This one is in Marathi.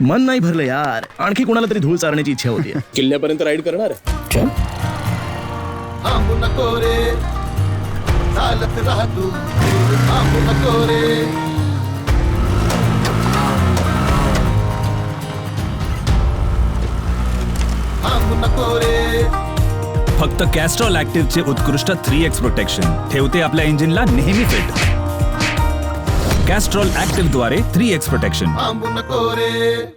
मन नाही भरलं यार. आणखी कोणाला तरी धूळ चारण्याची इच्छा होती. किल्ल्यापर्यंत राईड करणार. थांबू नको रे, चालत राह तू, थांबू नको रे. थांबू नको रे. फक्त कॅस्ट्रॉल ऍक्टिव्हचे उत्कृष्ट 3x प्रोटेक्शन ठेवते आपल्या इंजिनला नेहमी फिट. कॅस्ट्रॉल ऍक्टिव्ह द्वारे 3x प्रोटेक्शन. थांबू नको रे.